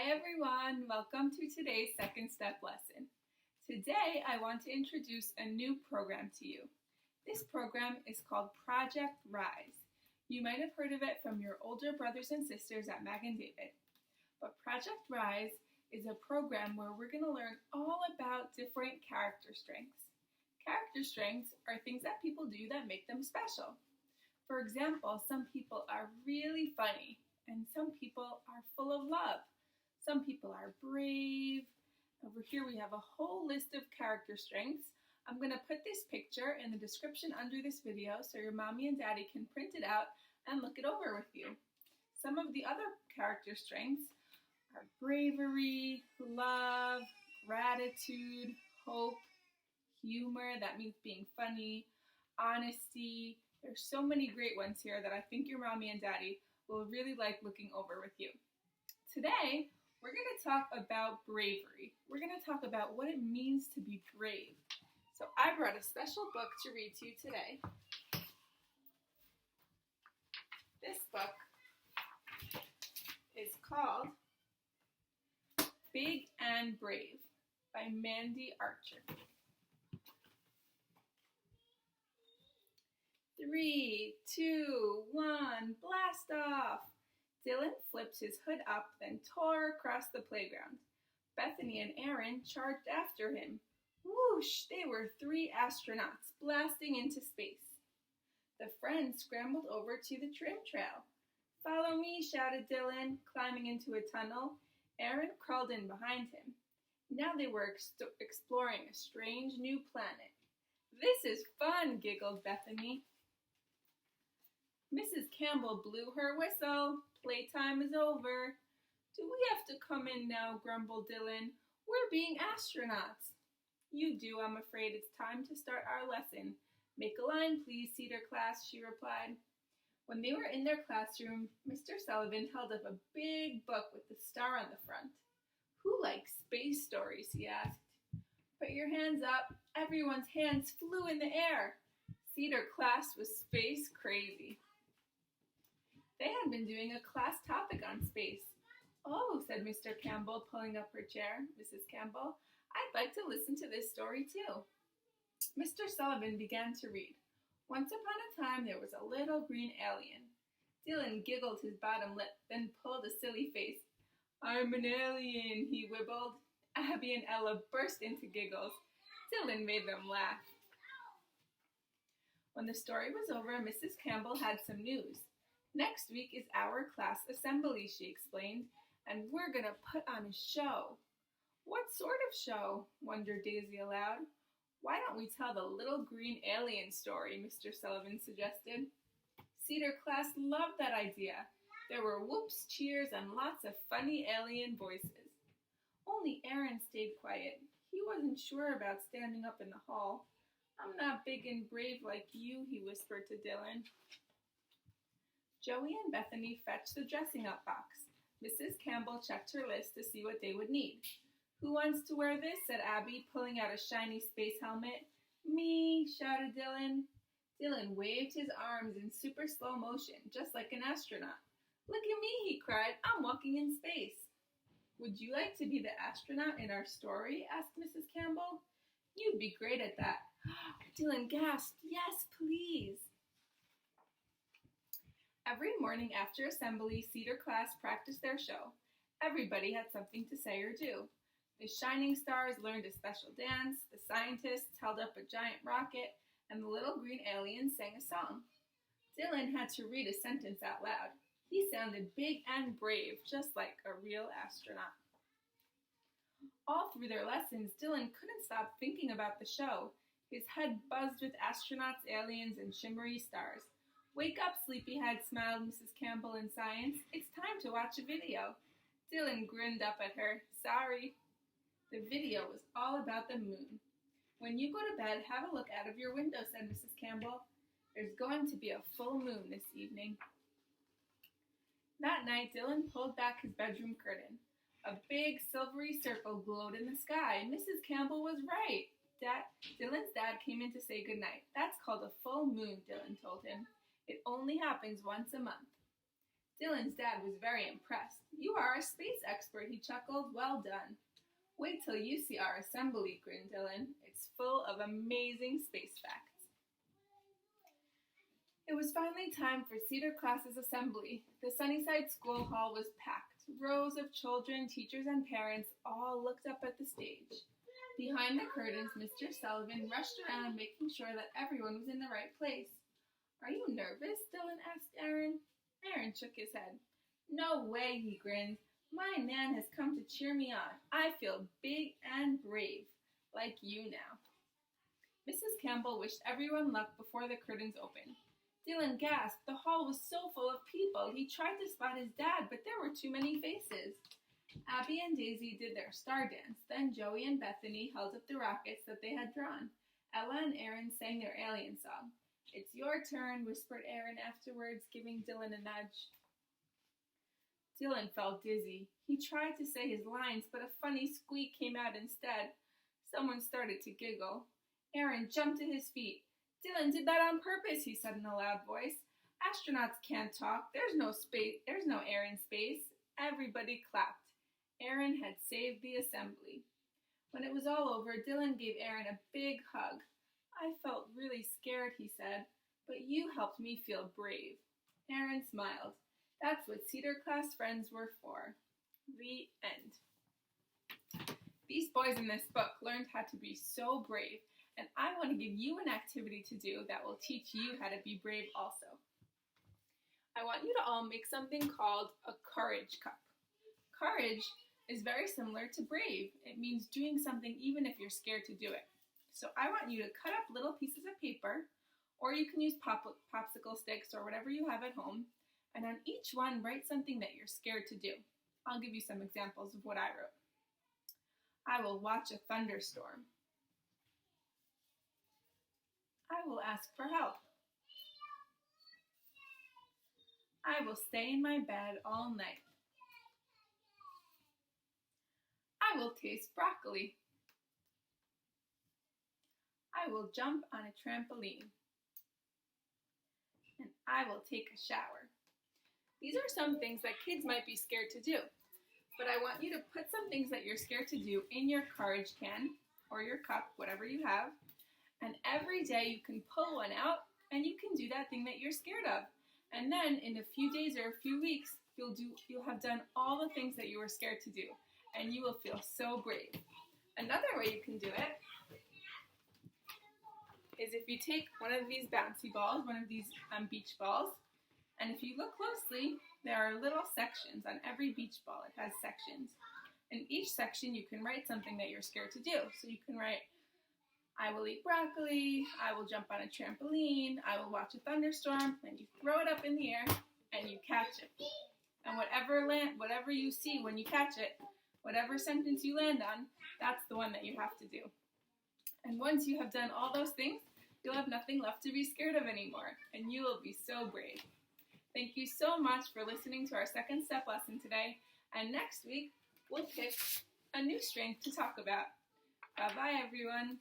Hi everyone, welcome to today's second step lesson. Today I want to introduce a new program to you. This program is called Project R.I.S.E. You might have heard of it from your older brothers and sisters at Mag and David. But Project R.I.S.E. is a program where we're going to learn all about different character strengths. Character strengths are things that people do that make them special. For example, some people are really funny and some people are full of love. Some people are brave. Over here we have a whole list of character strengths. I'm going to put this picture in the description under this video so your mommy and daddy can print it out and look it over with you. Some of the other character strengths are bravery, love, gratitude, hope, humor, that means being funny, honesty. There's so many great ones here that I think your mommy and daddy will really like looking over with you. Today, we're going to talk about bravery. We're going to talk about what it means to be brave. So I brought a special book to read to you today. This book is called Big and Brave by Mandy Archer. 3, 2, 1, blast off! Dylan flipped his hood up, then tore across the playground. Bethany and Aaron charged after him. Whoosh! They were 3 astronauts blasting into space. The friends scrambled over to the trim trail. Follow me, shouted Dylan, climbing into a tunnel. Aaron crawled in behind him. Now they were exploring a strange new planet. This is fun, giggled Bethany. Mrs. Campbell blew her whistle. Playtime is over. Do we have to come in now, grumbled Dylan. We're being astronauts. You do, I'm afraid. It's time to start our lesson. Make a line, please, Cedar class, she replied. When they were in their classroom, Mr. Sullivan held up a big book with the star on the front. Who likes space stories, he asked. Put your hands up. Everyone's hands flew in the air. Cedar class was space crazy. They had been doing a class topic on space. Oh, said Mr. Campbell, pulling up her chair. Mrs. Campbell, I'd like to listen to this story too. Mr. Sullivan began to read. Once upon a time, there was a little green alien. Dylan giggled his bottom lip, then pulled a silly face. I'm an alien, he wibbled. Abby and Ella burst into giggles. Dylan made them laugh. When the story was over, Mrs. Campbell had some news. Next week is our class assembly, she explained, and we're going to put on a show. What sort of show? Wondered Daisy aloud. Why don't we tell the little green alien story, Mr. Sullivan suggested. Cedar class loved that idea. There were whoops, cheers, and lots of funny alien voices. Only Aaron stayed quiet. He wasn't sure about standing up in the hall. I'm not big and brave like you, he whispered to Dylan. Joey and Bethany fetched the dressing-up box. Mrs. Campbell checked her list to see what they would need. Who wants to wear this? Said Abby, pulling out a shiny space helmet. Me, shouted Dylan. Dylan waved his arms in super slow motion, just like an astronaut. Look at me, he cried. I'm walking in space. Would you like to be the astronaut in our story? Asked Mrs. Campbell. You'd be great at that. Dylan gasped, yes, please. Every morning after assembly, Cedar class practiced their show. Everybody had something to say or do. The shining stars learned a special dance, the scientists held up a giant rocket, and the little green alien sang a song. Dylan had to read a sentence out loud. He sounded big and brave, just like a real astronaut. All through their lessons, Dylan couldn't stop thinking about the show. His head buzzed with astronauts, aliens, and shimmery stars. Wake up, sleepyhead, smiled Mrs. Campbell in science. It's time to watch a video. Dylan grinned up at her. Sorry. The video was all about the moon. When you go to bed, have a look out of your window, said Mrs. Campbell. There's going to be a full moon this evening. That night, Dylan pulled back his bedroom curtain. A big silvery circle glowed in the sky. Mrs. Campbell was right. Dylan's dad came in to say goodnight. That's called a full moon, Dylan told him. It only happens once a month. Dylan's dad was very impressed. "You are a space expert," he chuckled. "Well done." "Wait till you see our assembly," grinned Dylan. "It's full of amazing space facts." It was finally time for Cedar class's assembly. The Sunnyside School Hall was packed. Rows of children, teachers, and parents all looked up at the stage. Behind the curtains, Mr. Sullivan rushed around making sure that everyone was in the right place. "Are you nervous?" Dylan asked Aaron. Aaron shook his head. "No way," he grinned. "My man has come to cheer me on. I feel big and brave, like you now." Mrs. Campbell wished everyone luck before the curtains opened. Dylan gasped. The hall was so full of people. He tried to spot his dad, but there were too many faces. Abby and Daisy did their star dance. Then Joey and Bethany held up the rockets that they had drawn. Ella and Aaron sang their alien song. "It's your turn," whispered Aaron afterwards, giving Dylan a nudge. Dylan felt dizzy. He tried to say his lines, but a funny squeak came out instead. Someone started to giggle. Aaron jumped to his feet. "Dylan did that on purpose," he said in a loud voice. "Astronauts can't talk. There's no air in space." Everybody clapped. Aaron had saved the assembly. When it was all over, Dylan gave Aaron a big hug. "I felt really scared," he said, "but you helped me feel brave." Aaron smiled. That's what Cedar class friends were for. The end. These boys in this book learned how to be so brave, and I want to give you an activity to do that will teach you how to be brave also. I want you to all make something called a courage cup. Courage is very similar to brave. It means doing something even if you're scared to do it. So I want you to cut up little pieces of paper, or you can use popsicle sticks or whatever you have at home, and on each one write something that you're scared to do. I'll give you some examples of what I wrote. I will watch a thunderstorm. I will ask for help. I will stay in my bed all night. I will taste broccoli. I will jump on a trampoline. And I will take a shower. These are some things that kids might be scared to do. But I want you to put some things that you're scared to do in your courage can or your cup, whatever you have. And every day you can pull one out and you can do that thing that you're scared of. And then in a few days or a few weeks, you'll have done all the things that you were scared to do. And you will feel so brave. Another way you can do it is if you take one of these bouncy balls, one of these beach balls, and if you look closely, there are little sections on every beach ball. It has sections. In each section, you can write something that you're scared to do. So you can write, I will eat broccoli, I will jump on a trampoline, I will watch a thunderstorm, and you throw it up in the air and you catch it. And whatever you see when you catch it, whatever sentence you land on, that's the one that you have to do. And once you have done all those things, you'll have nothing left to be scared of anymore, and you will be so brave. Thank you so much for listening to our second step lesson today, and next week we'll pick a new strength to talk about. Bye-bye, everyone.